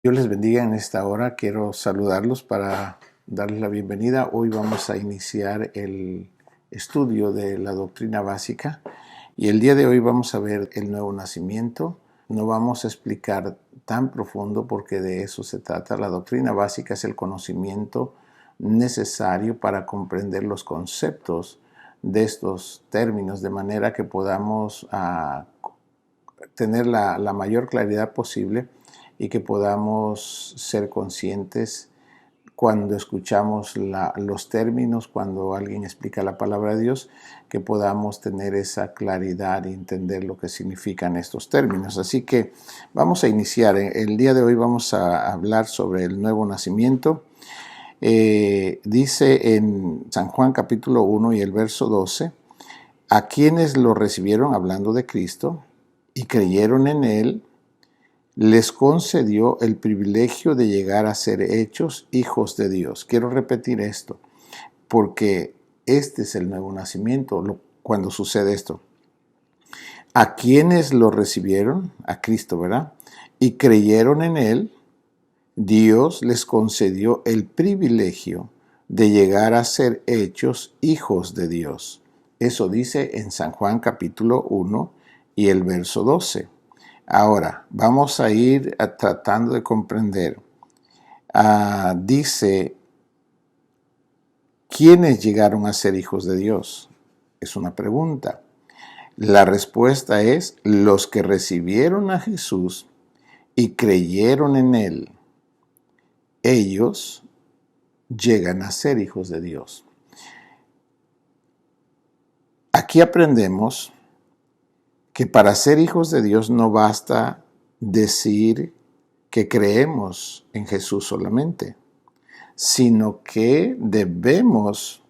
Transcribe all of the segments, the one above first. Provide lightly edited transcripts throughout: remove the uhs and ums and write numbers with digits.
Dios les bendiga en esta hora. Quiero saludarlos para darles la bienvenida. Hoy vamos a iniciar el estudio de la doctrina básica y el día de hoy vamos a ver el nuevo nacimiento. No vamos a explicar tan profundo porque de eso se trata. La doctrina básica es el conocimiento necesario para comprender los conceptos de estos términos de manera que podamos tener la mayor claridad posible y que podamos ser conscientes cuando escuchamos los términos, cuando alguien explica la palabra de Dios, que podamos tener esa claridad y entender lo que significan estos términos. Así que vamos a iniciar. El día de hoy vamos a hablar sobre el nuevo nacimiento. Dice en San Juan capítulo 1 y el verso 12, a quienes lo recibieron hablando de Cristo y creyeron en Él, les concedió el privilegio de llegar a ser hechos hijos de Dios. Quiero repetir esto, porque este es el nuevo nacimiento cuando sucede esto. A quienes lo recibieron, a Cristo, ¿verdad? Y creyeron en Él, Dios les concedió el privilegio de llegar a ser hechos hijos de Dios. Eso dice en San Juan capítulo 1 y el verso 12. Ahora, vamos a ir tratando de comprender. Dice, ¿quiénes llegaron a ser hijos de Dios? Es una pregunta. La respuesta es los que recibieron a Jesús y creyeron en Él. Ellos llegan a ser hijos de Dios. Aquí aprendemos que para ser hijos de Dios no basta decir que creemos en Jesús solamente, sino que debemos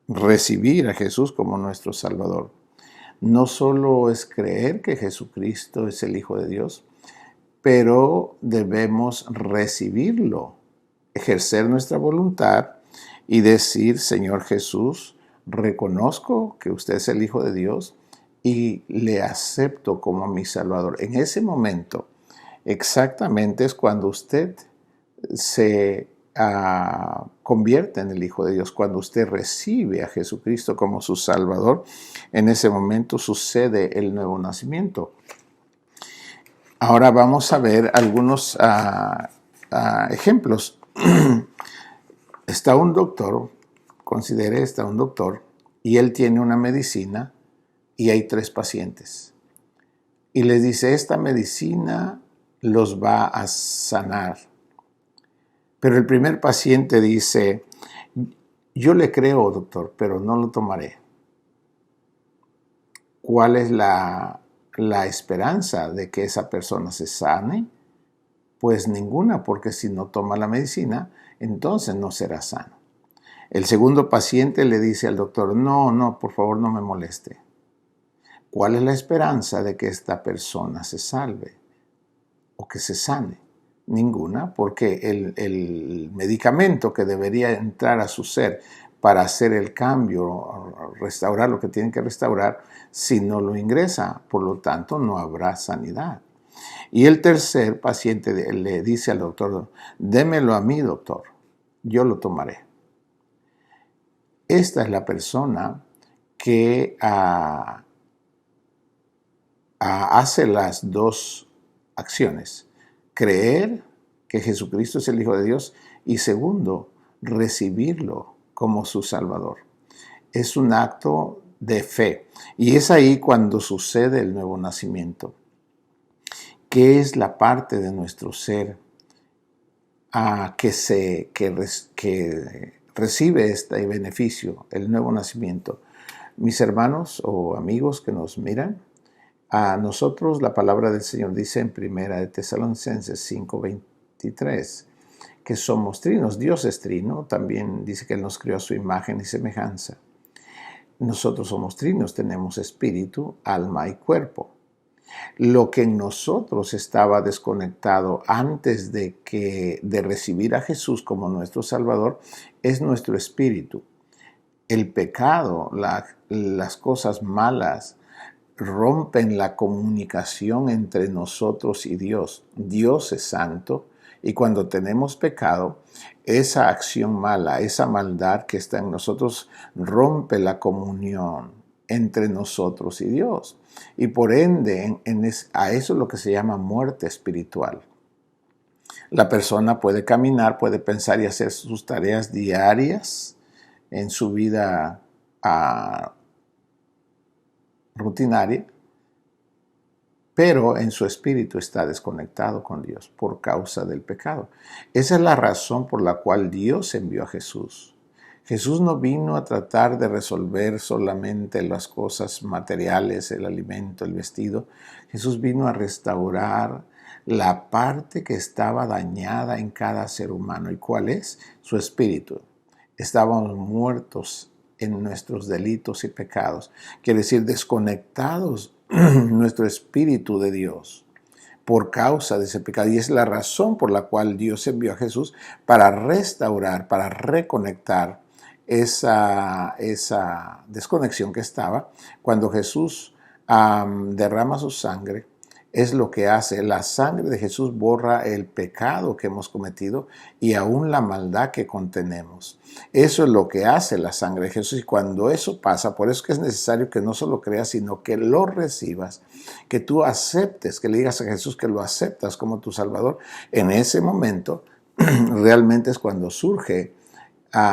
recibir a Jesús como nuestro Salvador. No solo es creer que Jesucristo es el Hijo de Dios, pero debemos recibirlo, ejercer nuestra voluntad y decir, Señor Jesús, reconozco que usted es el Hijo de Dios y le acepto como mi Salvador. En ese momento, exactamente es cuando usted se convierte en el Hijo de Dios, cuando usted recibe a Jesucristo como su Salvador. En ese momento sucede el nuevo nacimiento. Ahora vamos a ver algunos ejemplos. Está un doctor, está un doctor, y él tiene una medicina y hay 3 pacientes. Y les dice, esta medicina los va a sanar. Pero el primer paciente dice, yo le creo, doctor, pero no lo tomaré. ¿Cuál es la esperanza de que esa persona se sane? Pues ninguna, porque si no toma la medicina, entonces no será sano. El segundo paciente le dice al doctor, no, por favor no me moleste. ¿Cuál es la esperanza de que esta persona se salve o que se sane? Ninguna, porque el medicamento que debería entrar a su ser para hacer el cambio, restaurar lo que tiene que restaurar, si no lo ingresa, por lo tanto no habrá sanidad. Y el tercer paciente le dice al doctor, démelo a mí, doctor, yo lo tomaré. Esta es la persona que hace las 2 acciones. Creer que Jesucristo es el Hijo de Dios y segundo, recibirlo como su Salvador. Es un acto de fe y es ahí cuando sucede el nuevo nacimiento. ¿Qué es la parte de nuestro ser que recibe este beneficio, el nuevo nacimiento? Mis hermanos o amigos que nos miran, a nosotros la palabra del Señor dice en 1 de Tesalonicenses 5:23 que somos trinos. Dios es trino, también dice que Él nos creó a su imagen y semejanza. Nosotros somos trinos, tenemos espíritu, alma y cuerpo. Lo que en nosotros estaba desconectado antes de recibir a Jesús como nuestro Salvador es nuestro espíritu. El pecado, las cosas malas, rompen la comunicación entre nosotros y Dios. Dios es santo Y cuando tenemos pecado, esa acción mala, esa maldad que está en nosotros, rompe la comunión entre nosotros y Dios. Y por ende, a eso es lo que se llama muerte espiritual. La persona puede caminar, puede pensar y hacer sus tareas diarias en su vida rutinaria, pero en su espíritu está desconectado con Dios por causa del pecado. Esa es la razón por la cual Dios envió a Jesús. Jesús no vino a tratar de resolver solamente las cosas materiales, el alimento, el vestido. Jesús vino a restaurar la parte que estaba dañada en cada ser humano. ¿Y cuál es? Su espíritu. Estábamos muertos en nuestros delitos y pecados. Quiere decir, desconectados nuestro espíritu de Dios por causa de ese pecado. Y es la razón por la cual Dios envió a Jesús para restaurar, para reconectar esa desconexión que estaba. Cuando Jesús derrama su sangre, es lo que hace. La sangre de Jesús borra el pecado que hemos cometido y aún la maldad que contenemos. Eso es lo que hace la sangre de Jesús. Y cuando eso pasa, por eso es que es necesario que no solo creas, sino que lo recibas, que tú aceptes, que le digas a Jesús que lo aceptas como tu Salvador. En ese momento realmente es cuando surge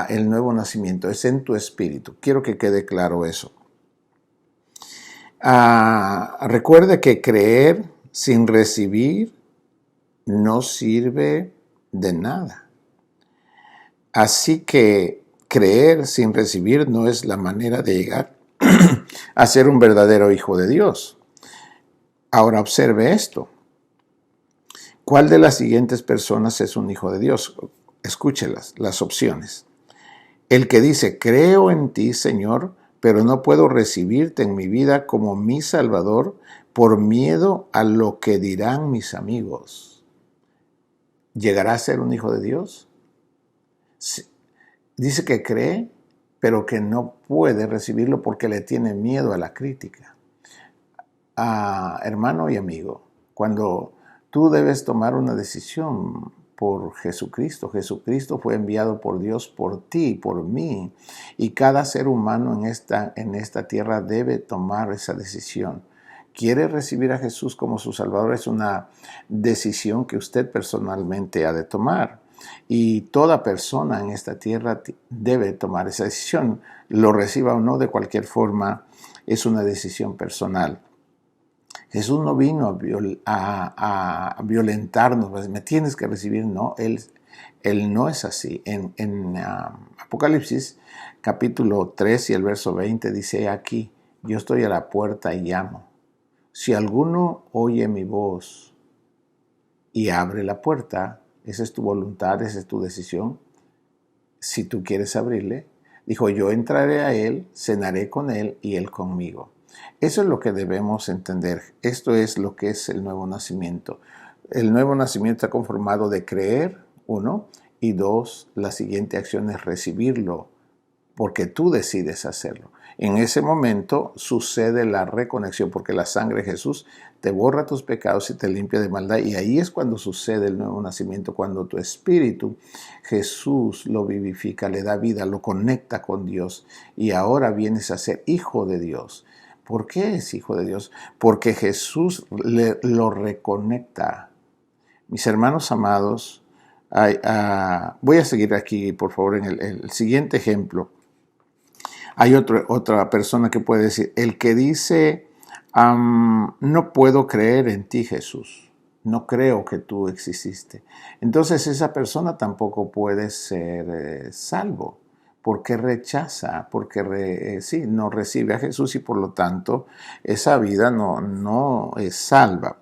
el nuevo nacimiento. Es en tu espíritu. Quiero que quede claro eso. Recuerde que creer sin recibir no sirve de nada. Así que creer sin recibir no es la manera de llegar a ser un verdadero hijo de Dios. Ahora observe esto. ¿Cuál de las siguientes personas es un hijo de Dios? Escúchelas, las opciones. El que dice, creo en ti, Señor, pero no puedo recibirte en mi vida como mi Salvador por miedo a lo que dirán mis amigos. ¿Llegará a ser un hijo de Dios? Dice que cree, pero que no puede recibirlo porque le tiene miedo a la crítica. Hermano y amigo, cuando tú debes tomar una decisión por Jesucristo. Jesucristo fue enviado por Dios por ti, por mí. Y cada ser humano en esta tierra debe tomar esa decisión. ¿Quiere recibir a Jesús como su Salvador? Es una decisión que usted personalmente ha de tomar. Y toda persona en esta tierra debe tomar esa decisión. Lo reciba o no, de cualquier forma, es una decisión personal. Jesús no vino a violentarnos, pues, me tienes que recibir, no, Él no es así. En Apocalipsis capítulo 3 y el verso 20 dice aquí, yo estoy a la puerta y llamo. Si alguno oye mi voz y abre la puerta, esa es tu voluntad, esa es tu decisión. Si tú quieres abrirle, dijo, yo entraré a él, cenaré con él y él conmigo. Eso es lo que debemos entender. Esto es lo que es el nuevo nacimiento. El nuevo nacimiento está conformado de creer, uno, y dos, la siguiente acción es recibirlo, porque tú decides hacerlo. En ese momento sucede la reconexión, porque la sangre de Jesús te borra tus pecados y te limpia de maldad. Y ahí es cuando sucede el nuevo nacimiento, cuando tu espíritu, Jesús lo vivifica, le da vida, lo conecta con Dios. Y ahora vienes a ser hijo de Dios. ¿Por qué es hijo de Dios? Porque Jesús lo reconecta. Mis hermanos amados, voy a seguir aquí, por favor, en el siguiente ejemplo. Hay otra persona que puede decir, el que dice, no puedo creer en ti, Jesús. No creo que tú exististe. Entonces esa persona tampoco puede ser salvo. Porque rechaza, porque no recibe a Jesús y por lo tanto esa vida no es salva.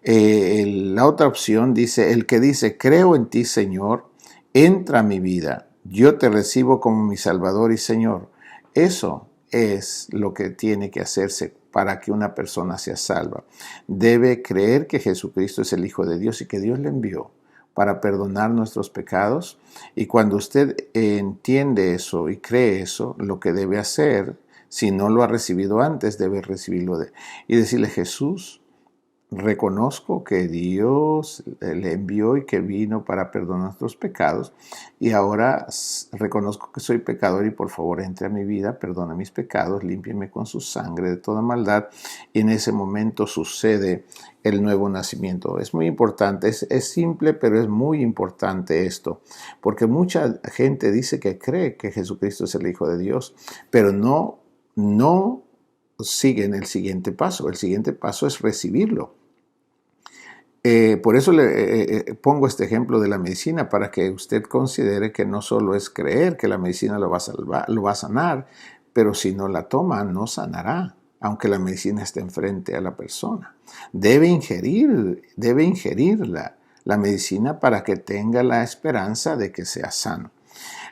La otra opción dice, el que dice, creo en ti, Señor, entra a mi vida, yo te recibo como mi Salvador y Señor. Eso es lo que tiene que hacerse para que una persona sea salva. Debe creer que Jesucristo es el Hijo de Dios y que Dios le envió para perdonar nuestros pecados. Y cuando usted entiende eso y cree eso, lo que debe hacer, si no lo ha recibido antes, debe recibirlo y decirle, Jesús, reconozco que Dios le envió y que vino para perdonar nuestros pecados, y ahora reconozco que soy pecador y por favor entre a mi vida, perdona mis pecados, límpiame con su sangre de toda maldad, y en ese momento sucede el nuevo nacimiento. Es muy importante, es simple, pero es muy importante esto, porque mucha gente dice que cree que Jesucristo es el Hijo de Dios, pero no siguen el siguiente paso. El siguiente paso es recibirlo. Por eso le pongo este ejemplo de la medicina, para que usted considere que no solo es creer que la medicina lo va a salvar, lo va a sanar, pero si no la toma, no sanará, aunque la medicina esté enfrente a la persona. Debe ingerir la medicina para que tenga la esperanza de que sea sano.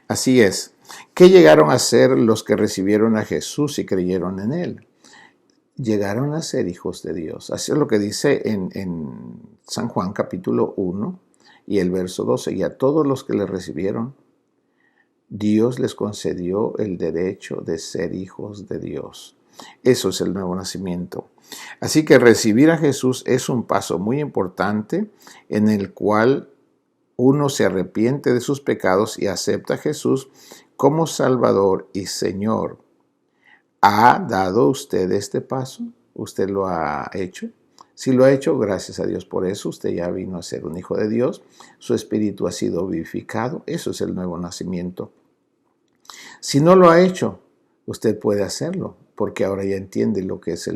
Así es. ¿Qué llegaron a ser los que recibieron a Jesús y creyeron en Él? Llegaron a ser hijos de Dios. Así es lo que dice en San Juan capítulo 1 y el verso 12. Y a todos los que le recibieron, Dios les concedió el derecho de ser hijos de Dios. Eso es el nuevo nacimiento. Así que recibir a Jesús es un paso muy importante en el cual uno se arrepiente de sus pecados y acepta a Jesús como Salvador y Señor. ¿Ha dado usted este paso? ¿Usted lo ha hecho? Si lo ha hecho, gracias a Dios por eso. Usted ya vino a ser un hijo de Dios. Su espíritu ha sido vivificado. Eso es el nuevo nacimiento. Si no lo ha hecho, usted puede hacerlo, porque ahora ya entiende lo que es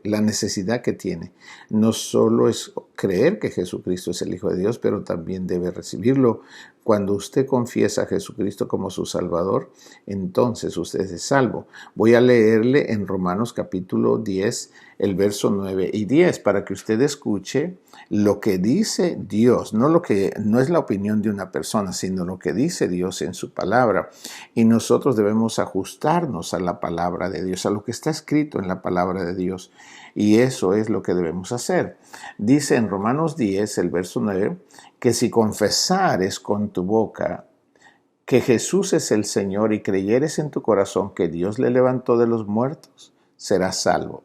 la necesidad que tiene. No solo es creer que Jesucristo es el Hijo de Dios, pero también debe recibirlo. Cuando usted confiesa a Jesucristo como su Salvador, entonces usted es salvo. Voy a leerle en Romanos capítulo 10, el verso 9 y 10, para que usted escuche lo que dice Dios, no es la opinión de una persona, sino lo que dice Dios en su palabra. Y nosotros debemos ajustarnos a la palabra de Dios, a lo que está escrito en la palabra de Dios. Y eso es lo que debemos hacer. Dice en Romanos 10, el verso 9, que si confesares con tu boca que Jesús es el Señor y creyeres en tu corazón que Dios le levantó de los muertos, serás salvo.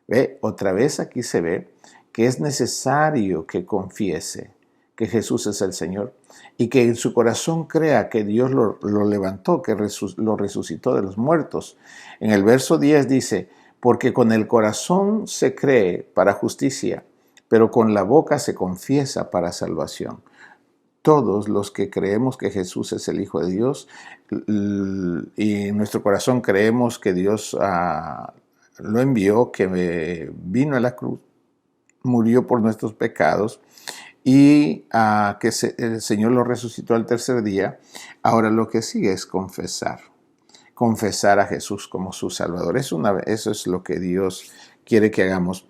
¿Ve? Otra vez aquí se ve que es necesario que confiese que Jesús es el Señor y que en su corazón crea que Dios lo levantó, que lo resucitó de los muertos. En el verso 10 dice, porque con el corazón se cree para justicia, pero con la boca se confiesa para salvación. Todos los que creemos que Jesús es el Hijo de Dios y en nuestro corazón creemos que Dios lo envió, que vino a la cruz, murió por nuestros pecados y que el Señor lo resucitó al tercer día, ahora lo que sigue es confesar a Jesús como su Salvador. Eso es lo que Dios quiere que hagamos.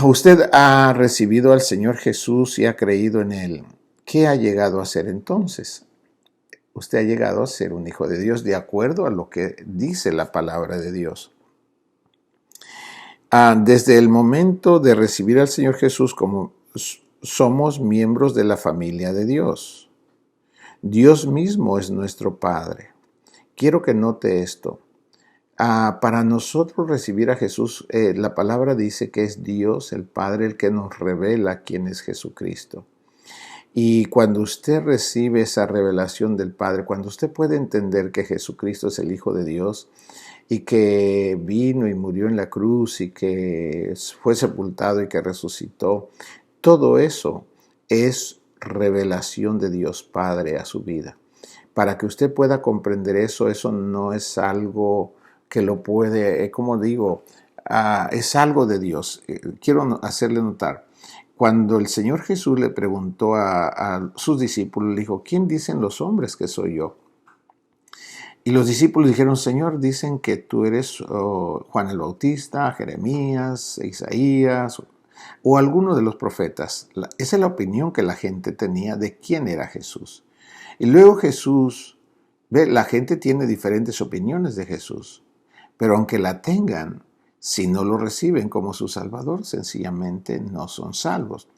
Usted ha recibido al Señor Jesús y ha creído en Él. ¿Qué ha llegado a ser entonces? Usted ha llegado a ser un hijo de Dios de acuerdo a lo que dice la palabra de Dios. Desde el momento de recibir al Señor Jesús, como somos miembros de la familia de Dios. Dios mismo es nuestro Padre. Quiero que note esto. Para nosotros recibir a Jesús, la palabra dice que es Dios, el Padre, el que nos revela quién es Jesucristo. Y cuando usted recibe esa revelación del Padre, cuando usted puede entender que Jesucristo es el Hijo de Dios y que vino y murió en la cruz y que fue sepultado y que resucitó, todo eso es revelación de Dios Padre a su vida. Para que usted pueda comprender eso no es algo que lo puede, como digo, es algo de Dios. Quiero hacerle notar, cuando el Señor Jesús le preguntó a sus discípulos, le dijo, ¿quién dicen los hombres que soy yo? Y los discípulos dijeron, Señor, dicen que tú eres Juan el Bautista, Jeremías, Isaías o alguno de los profetas. Esa es la opinión que la gente tenía de quién era Jesús. Y luego Jesús, la gente tiene diferentes opiniones de Jesús, pero aunque la tengan, si no lo reciben como su Salvador, sencillamente no son salvos.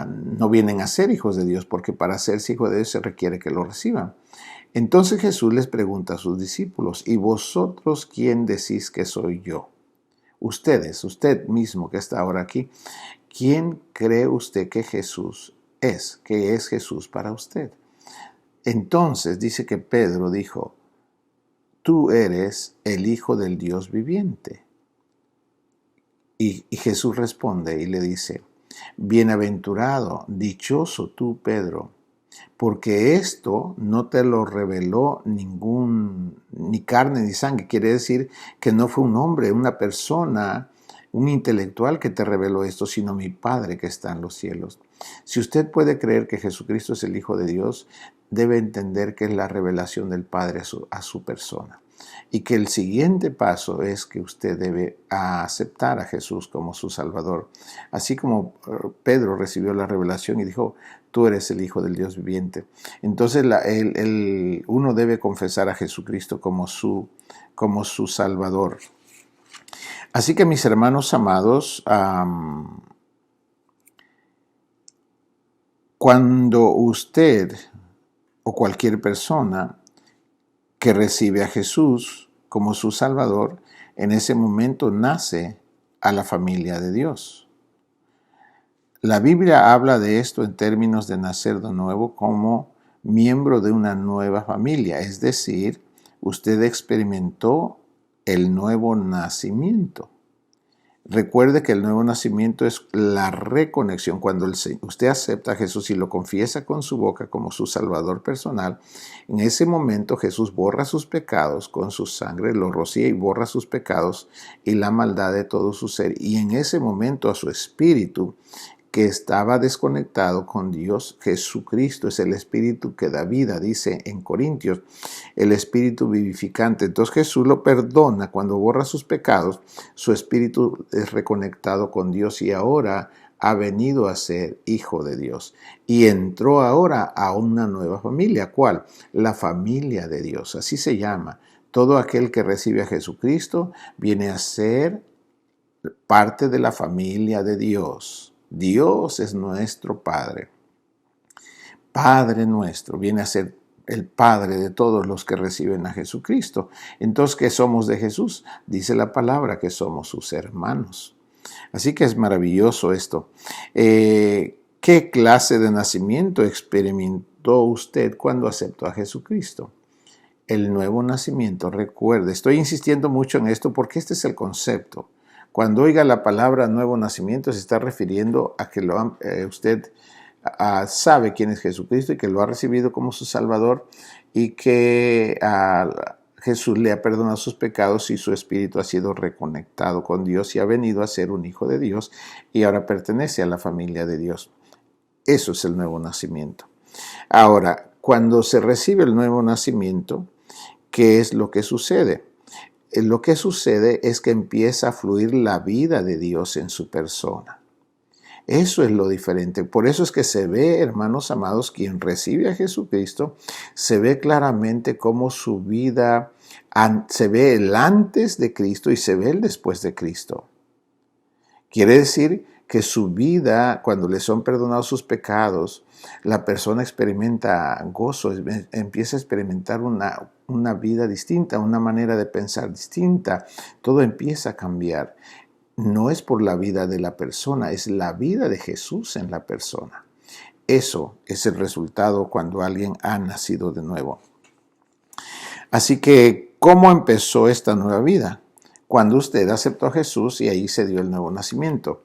No vienen a ser hijos de Dios, porque para ser hijo de Dios se requiere que lo reciban. Entonces Jesús les pregunta a sus discípulos, ¿y vosotros quién decís que soy yo? Usted mismo que está ahora aquí, ¿quién cree usted que Jesús es? ¿Qué es Jesús para usted? Entonces dice que Pedro dijo, tú eres el Hijo del Dios viviente. Y Jesús responde y le dice, bienaventurado, dichoso tú, Pedro, porque esto no te lo reveló ni carne ni sangre. Quiere decir que no fue un hombre, una persona, un intelectual que te reveló esto, sino mi Padre que está en los cielos. Si usted puede creer que Jesucristo es el Hijo de Dios, debe entender que es la revelación del Padre a su persona. Y que el siguiente paso es que usted debe aceptar a Jesús como su Salvador. Así como Pedro recibió la revelación y dijo, tú eres el Hijo del Dios viviente. Entonces uno debe confesar a Jesucristo como su Salvador. Así que mis hermanos amados, cuando usted o cualquier persona que recibe a Jesús como su Salvador, en ese momento nace a la familia de Dios. La Biblia habla de esto en términos de nacer de nuevo como miembro de una nueva familia, es decir, usted experimentó el nuevo nacimiento. Recuerde que el nuevo nacimiento es la reconexión. Cuando usted acepta a Jesús y lo confiesa con su boca como su Salvador personal, en ese momento Jesús borra sus pecados con su sangre, lo rocía y borra sus pecados y la maldad de todo su ser. Y en ese momento a su espíritu, que estaba desconectado con Dios, Jesucristo es el espíritu que da vida, dice en Corintios, el espíritu vivificante. Entonces Jesús lo perdona cuando borra sus pecados, su espíritu es reconectado con Dios y ahora ha venido a ser hijo de Dios. Y entró ahora a una nueva familia. ¿Cuál? La familia de Dios, así se llama. Todo aquel que recibe a Jesucristo viene a ser parte de la familia de Dios. Dios es nuestro Padre. Padre nuestro, viene a ser el Padre de todos los que reciben a Jesucristo. Entonces, ¿qué somos de Jesús? Dice la palabra que somos sus hermanos. Así que es maravilloso esto. ¿Qué clase de nacimiento experimentó usted cuando aceptó a Jesucristo? El nuevo nacimiento, recuerde, estoy insistiendo mucho en esto porque este es el concepto. Cuando oiga la palabra nuevo nacimiento se está refiriendo a que usted sabe quién es Jesucristo y que lo ha recibido como su Salvador y que Jesús le ha perdonado sus pecados y su espíritu ha sido reconectado con Dios y ha venido a ser un hijo de Dios y ahora pertenece a la familia de Dios. Eso es el nuevo nacimiento. Ahora, cuando se recibe el nuevo nacimiento, ¿qué es lo que sucede? Lo que sucede es que empieza a fluir la vida de Dios en su persona. Eso es lo diferente. Por eso es que se ve, hermanos amados, quien recibe a Jesucristo, se ve claramente cómo su vida, se ve el antes de Cristo y se ve el después de Cristo. Quiere decir que su vida, cuando le son perdonados sus pecados, la persona experimenta gozo, empieza a experimentar una vida distinta, una manera de pensar distinta. Todo empieza a cambiar. No es por la vida de la persona, es la vida de Jesús en la persona. Eso es el resultado cuando alguien ha nacido de nuevo. Así que, ¿cómo empezó esta nueva vida? Cuando usted aceptó a Jesús y ahí se dio el nuevo nacimiento.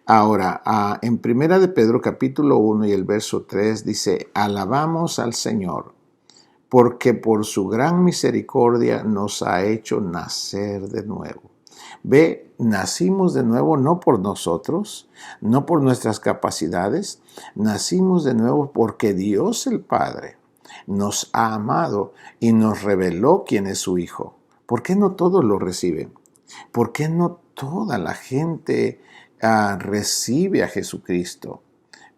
Ahora, en 1 de Pedro capítulo 1 y el verso 3 dice, alabamos al Señor, porque por su gran misericordia nos ha hecho nacer de nuevo. Ve, nacimos de nuevo no por nosotros, no por nuestras capacidades, nacimos de nuevo porque Dios el Padre nos ha amado y nos reveló quién es su Hijo. ¿Por qué no todos lo reciben? ¿Por qué no toda la gente recibe a Jesucristo?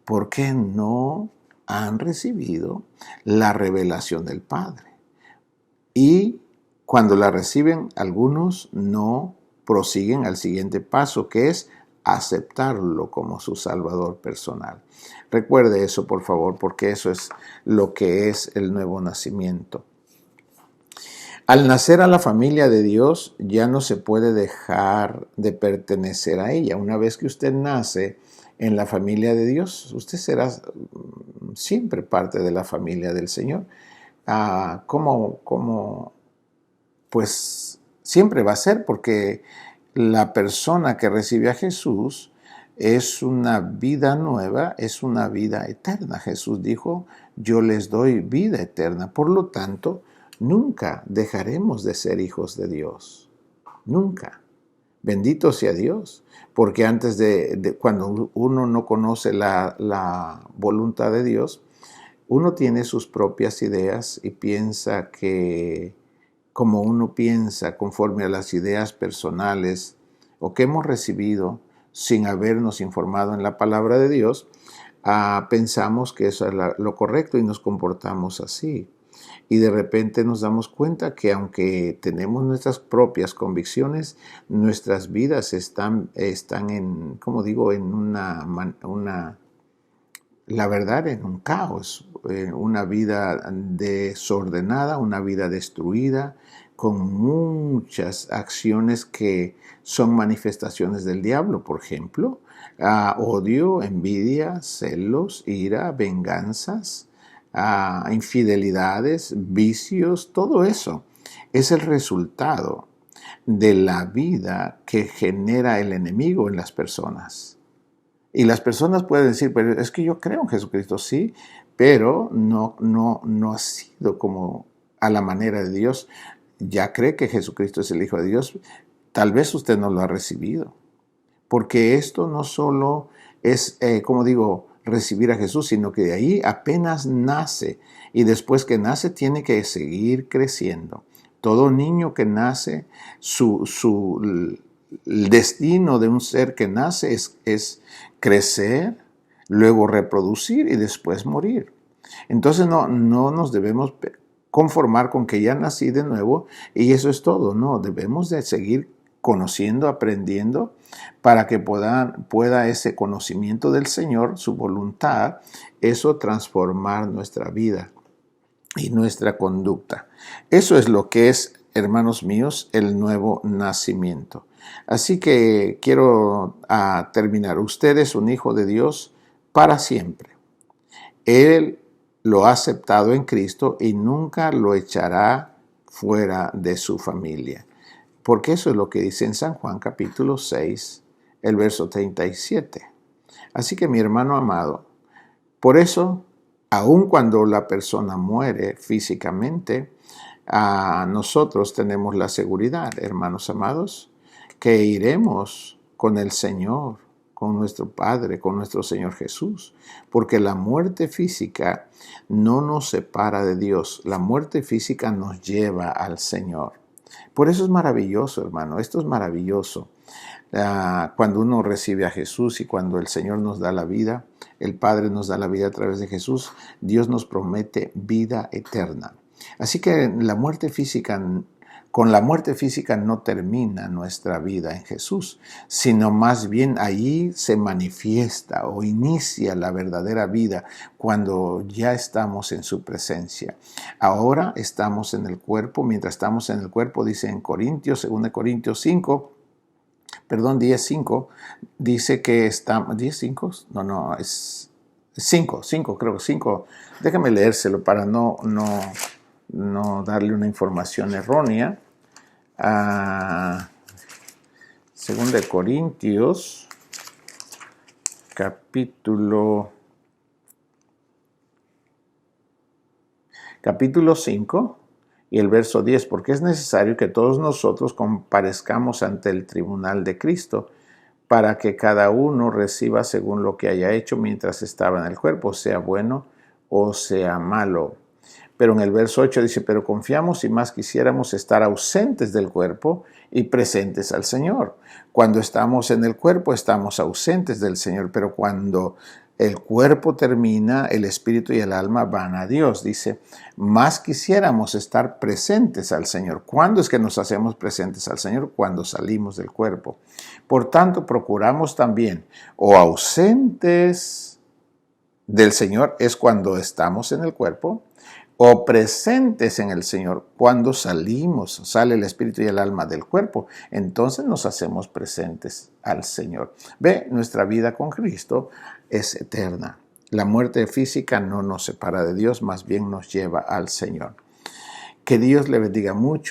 ¿Por qué no han recibido la revelación del Padre? Y cuando la reciben, algunos no prosiguen al siguiente paso, que es aceptarlo como su Salvador personal. Recuerde eso, por favor, porque eso es lo que es el nuevo nacimiento. Al nacer a la familia de Dios, ya no se puede dejar de pertenecer a ella. Una vez que usted nace en la familia de Dios, usted será siempre parte de la familia del Señor. Pues siempre va a ser, porque la persona que recibe a Jesús es una vida nueva, es una vida eterna. Jesús dijo, yo les doy vida eterna. Por lo tanto, nunca dejaremos de ser hijos de Dios. Nunca. Bendito sea Dios. Porque antes cuando uno no conoce la voluntad de Dios, uno tiene sus propias ideas y piensa que como uno piensa conforme a las ideas personales o que hemos recibido sin habernos informado en la palabra de Dios, pensamos que eso es lo correcto y nos comportamos así. Y de repente nos damos cuenta que aunque tenemos nuestras propias convicciones, nuestras vidas están en, como digo, en la verdad, en un caos, una vida desordenada, una vida destruida, con muchas acciones que son manifestaciones del diablo, por ejemplo, odio, envidia, celos, ira, venganzas, infidelidades, vicios, todo eso es el resultado de la vida que genera el enemigo en las personas. Y las personas pueden decir, pero es que yo creo en Jesucristo, sí, pero no ha sido como a la manera de Dios. Ya cree que Jesucristo es el Hijo de Dios. Tal vez usted no lo ha recibido. Porque esto no solo es, como digo, recibir a Jesús, sino que de ahí apenas nace. Y después que nace tiene que seguir creciendo. Todo niño que nace, el destino de un ser que nace es crecer, luego reproducir y después morir. Entonces no nos debemos conformar con que ya nací de nuevo y eso es todo. No, debemos de seguir conociendo, aprendiendo, para que pueda ese conocimiento del Señor, su voluntad, eso transformar nuestra vida y nuestra conducta. Eso es lo que es, hermanos míos, el nuevo nacimiento. Así que quiero terminar. Usted es un hijo de Dios para siempre. Él lo ha aceptado en Cristo y nunca lo echará fuera de su familia. Porque eso es lo que dice en San Juan capítulo 6, el verso 37. Así que mi hermano amado, por eso, aun cuando la persona muere físicamente, nosotros tenemos la seguridad, hermanos amados, que iremos con el Señor, con nuestro Padre, con nuestro Señor Jesús, porque la muerte física no nos separa de Dios, la muerte física nos lleva al Señor. Por eso es maravilloso, hermano, esto es maravilloso. Cuando uno recibe a Jesús y cuando el Señor nos da la vida, el Padre nos da la vida a través de Jesús, Dios nos promete vida eterna. Así que con la muerte física no termina nuestra vida en Jesús, sino más bien allí se manifiesta o inicia la verdadera vida cuando ya estamos en su presencia. Ahora estamos en el cuerpo, mientras estamos en el cuerpo, dice en Corintios, 2 Corintios 10:5, dice que estamos, ¿10:5? No, es 5, creo que 5. Déjame leérselo para no darle una información errónea. 2 Corintios, capítulo 5 y el verso 10, porque es necesario que todos nosotros comparezcamos ante el tribunal de Cristo, para que cada uno reciba según lo que haya hecho mientras estaba en el cuerpo, sea bueno o sea malo. Pero en el verso 8 dice, pero confiamos y más quisiéramos estar ausentes del cuerpo y presentes al Señor. Cuando estamos en el cuerpo estamos ausentes del Señor, pero cuando el cuerpo termina, el espíritu y el alma van a Dios. Dice, más quisiéramos estar presentes al Señor. ¿Cuándo es que nos hacemos presentes al Señor? Cuando salimos del cuerpo. Por tanto, procuramos también, o ausentes del Señor es cuando estamos en el cuerpo, o presentes en el Señor. Cuando sale el espíritu y el alma del cuerpo, entonces nos hacemos presentes al Señor. Ve, nuestra vida con Cristo es eterna. La muerte física no nos separa de Dios, más bien nos lleva al Señor. Que Dios le bendiga mucho.